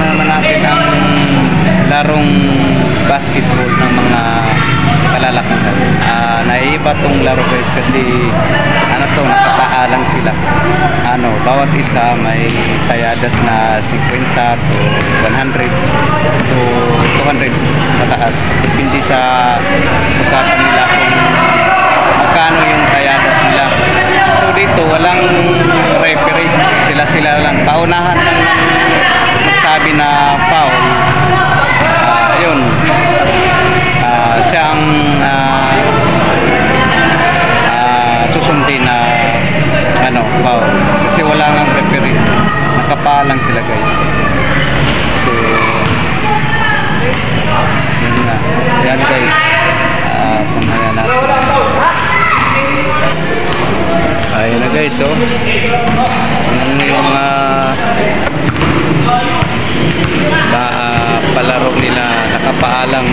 naman natin ang larong basketball ng mga kalalakihan. Naiiba tong laro guys kasi nakapaalang sila. Bawat isa may tayadas na 50 to 100 to 200 pataas. Depende sa usapan nila kung magkano yung tayadas nila. So dito walang referee, sila lang. Paunahan lang magsabi na foul. Yun. Siya ang susundin na foul. Kasi wala nang referee. Nakapalang sila guys. So yun na. Yan guys. Panghayan natin. Ayun na guys, oh. Yan yung palaro nila, nakapaalang.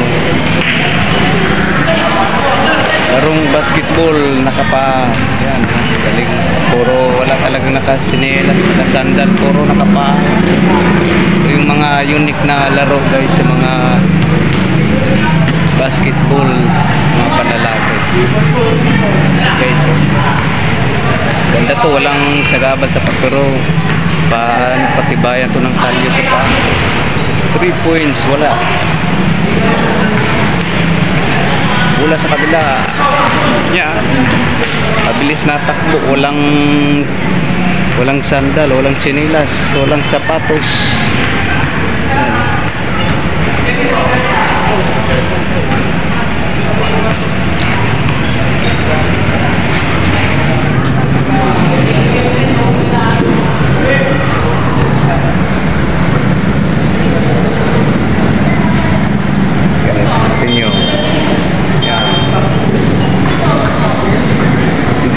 Larong basketball, yan, galing. Puro, wala talagang nakasinelas, nakasandal, puro nakapa. Yung mga unique na laro guys sa mga basketball, mga panlalaki. Guys, oh. Ganda to, walang sagabal sa pero patibayan to ng kalyo sa pa. 3 points, wala sa kabila. Mabilis na takbo, walang sandal, walang tsinelas, walang sapatos.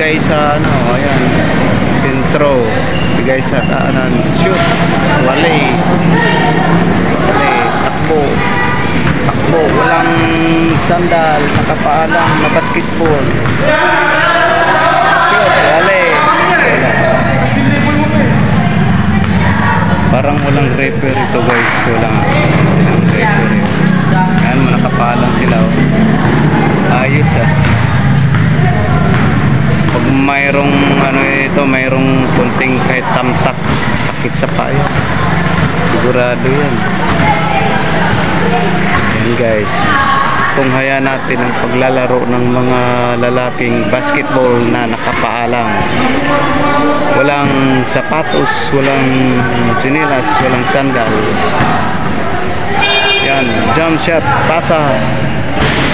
Bigay sa ayan, sentro, bigay sa kaanan, shoot, wale, takbo, walang sandal, nakapaalang na basketball, shoot, wale, parang walang referee ito guys, walang referee. Yan, nakapaalang sila, oh. Ayos pag mayroong mayroong kunting kahit tamtak, sakit sa paya, sigurado yan. Yan guys, tunghayan natin ang paglalaro ng mga lalaking basketball na nakapaalang, walang sapatos, walang tsinelas, walang sandal. Yan, jump shot, pasa,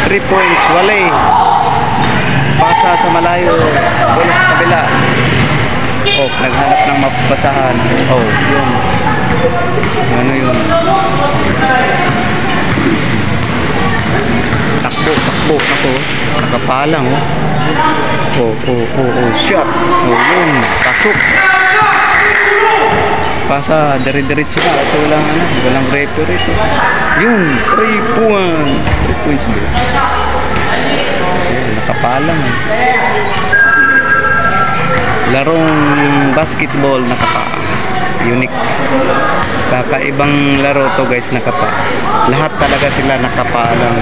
3 points, wale, pasa sa malayo, bola sa kabila. Naghanap ng mapasahan. Yun. Yun. Takbo. Nakapalang, shot. Yun. Pasok. Pasa, dire-diretso na. So, walang referee ito. Yun. 3 points. 3 points ba? Nakapalang. Larong basketball unique, kakaibang laro to guys. Lahat talaga sila nakapalang.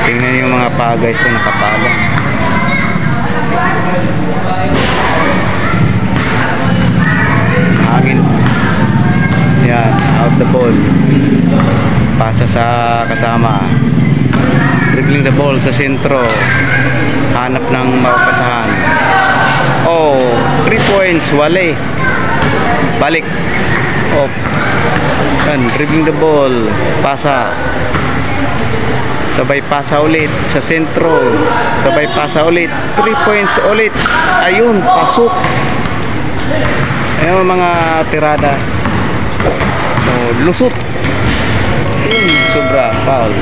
Tingnan yung mga paa guys, nakapalang. Hangin. Yan, out the ball, pasa sa kasama, dribbling the ball sa sentro, hanap ng mapapasahan. 3 points, wale, balik, yan, dribbling the ball, pasa, sabay pasa ulit sa sentro, sabay pasa ulit, 3 points ulit, ayun, pasok. Ayun mga tirada, lusot, yun, sobra, foul.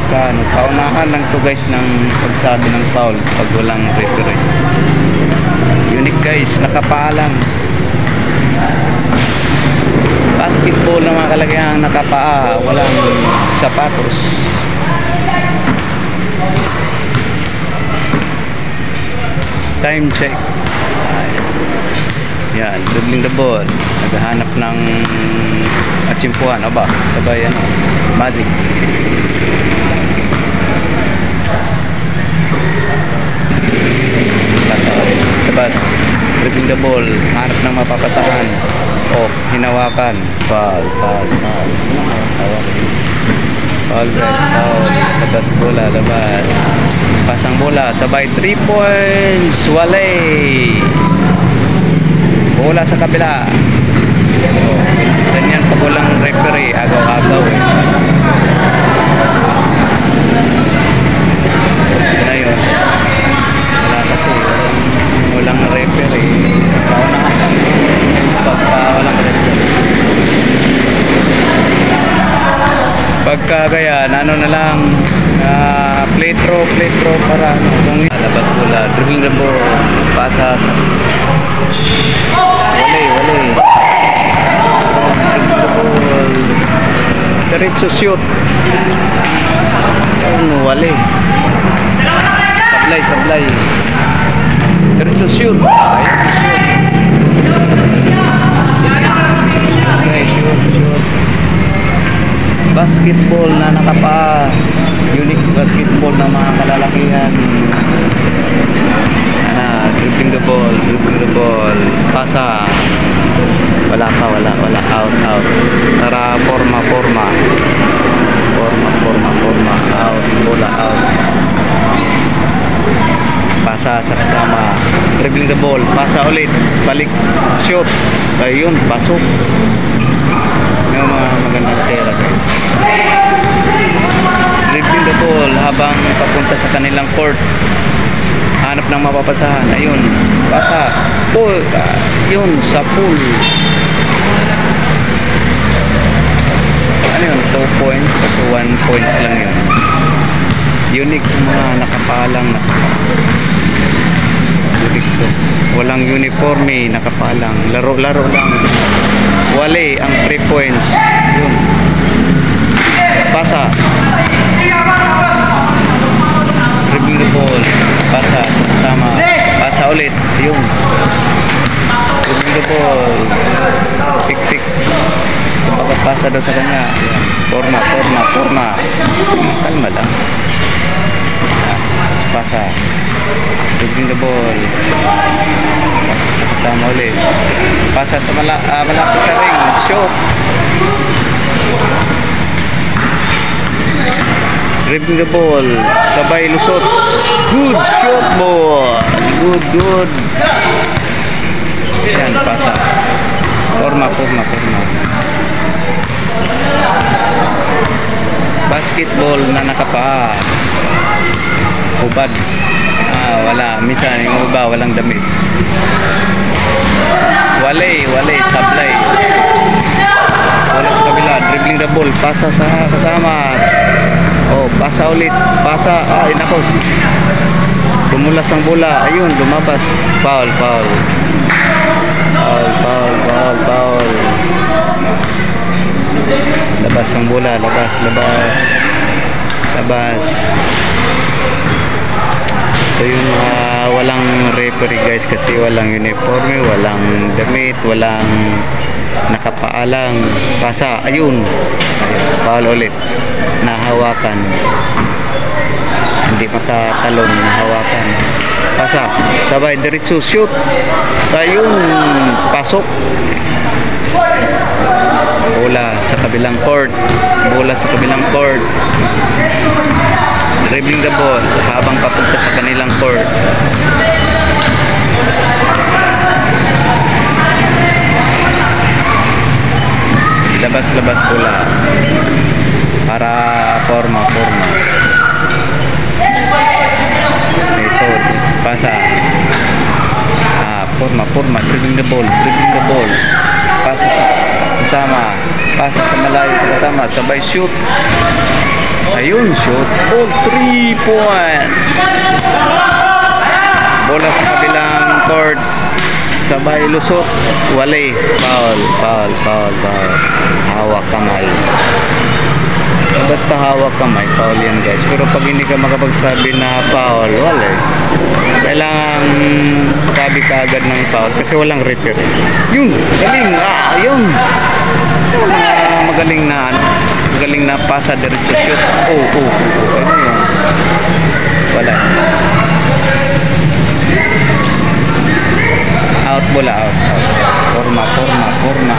Paunahan lang to guys ng pagsabi ng foul pag walang referee. Unique guys, nakapaalang. Basketball na mga kalagayang nakapaa, walang sapatos. Time check. Yan, dribbling the ball. naghahanap ng atsimpuhan. Aba, sabay ano, magic. Labas, dribbling the ball, hanap ng mapapasahan. Oh, hinawakan. Foul. Foul, guys, foul. Labas bola, labas. Pasang bola, sabay 3 points. Wale. Bola sa kabila. Oh, ganyan pag walang referee, agaw-agaw eh. Na yun. Wala kasi, walang referee. Paunahan lang. Pagka walang referee. Pagka ganyan, ano na lang, play throw para ano, kung labas bola, dribbling the ball, pasa sa wale diretso shoot, ano, wale sablay diretso shoot, shoot basketball na nakapa, unique basketball na mga kalalakihan. Dribbling the ball, pasa, wala, out. Tara, forma, out, bola, out. Pasa sa kasama, dribbling the ball, pasa ulit, balik, shoot, ayun, pasok. Yung mga magandang tera, guys. Dribbling the ball habang papunta sa kanilang court, hanap ng mapapasahan. Ayun, pasa, pull, yun, sa pool. Ano yun, 2 points o 1 points lang yun. Unique mga nakapalang unique to. Walang uniforme, nakapalang, laro lang. Wale ang 3 points. Yun, pasa, dribbling the ball, pasa, sama, pasa ulit, yun, dribbling the ball, pick, pasa daw sa kanya, forma, kalma lang, pasa, dribbling the ball, sama ulit, pasa sa malapit sa ring, shoot, dribbling the ball, sabay lusot, good shot ball, good. Yan, pasa, forma. Basketball na nakapa, ubad, wala, minsan yung uba walang damit. Wale, sablay, bola sa kabila, dribbling the ball, pasa sa kasama. Oh, pasa ulit, inakos. Dumulas ang bola, ayun, lumabas. Foul. Labas ang bola, labas. Ito yung walang referee, guys, kasi walang uniforme, walang damit, walang nakapaalang. Pasa, ayun, foul ulit. Nahawakan, hindi makatalon, nahawakan, pasa, sabay diretso shoot, ayun, pasok, bola sa kabilang court, dribbling the ball habang papunta sa kanilang court. Labas bola para forma. Ito, pasa, forma, dribbling the ball, pasa kasama, pasa sa malayo, kasama, sabay shoot, ayun, shoot, ball, 3 points, bola sa kabilang court, sabay lusot, wale, foul, hawak kamay. basta hawak kamay, foul yan guys. Pero pag hindi ka makapagsabi na foul, wala eh. Kailangan sabi ka agad ng foul kasi walang referee. Yun, galing, yun. Magaling na ano, magaling na pasa diretso shoot. Ano yun? Wala. Out bola, out. Forma. Out ang bola.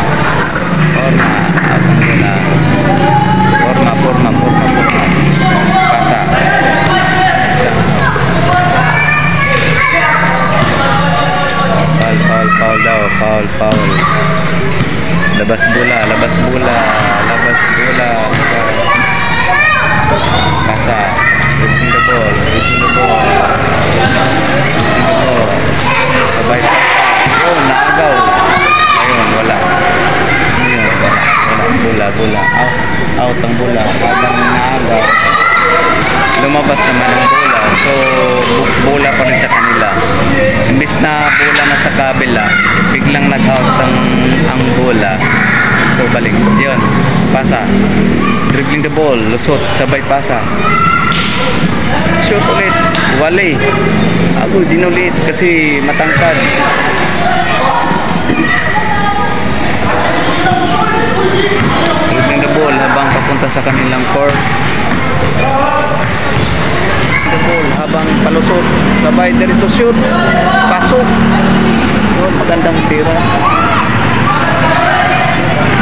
Forma. Pasa. Foul daw. Foul. Labas bola. Pasa. Dribbling the ball. Sabay pasa. Yun, naagaw. Ayun, wala. Bola. Out ang bola. Habang naagaw, lumabas naman ang bola. So, bola pa rin sa kanila. Imbis na bola na sa kabila, biglang nag-out ang bola. So, balik. Yun. Pasa. Dribbling the ball. Lusot. Sabay pasa. Shoot ulit. Wale. Ako, dinulit kasi matangkad. Dribbling the ball habang papunta sa kanilang court. The ball habang palusot. Sabay diretso shoot. Pasok. Yun, magandang tira.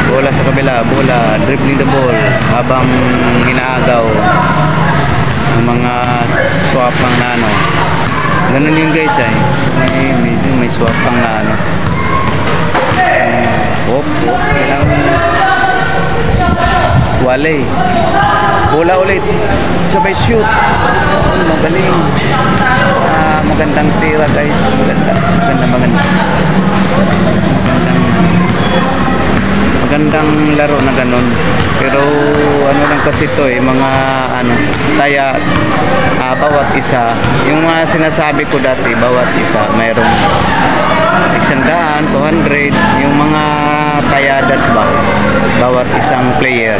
Bola sa kabila. Dribbling the ball habang inaagaw ang mga swapang na ano. Ganun yun guys ay. May swapang na ano. Wale. Bola ulit. Sabay shoot. Magaling. Magandang tira guys. Magandang laro na ganun. Pero ano lang kasi to mga taya bawat isa. Yung mga sinasabi ko dati, bawat isa mayroong 100, 200, yung mga tayadas ba bawat isang player.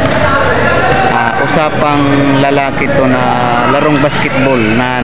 Usapang lalaki to na larong basketball na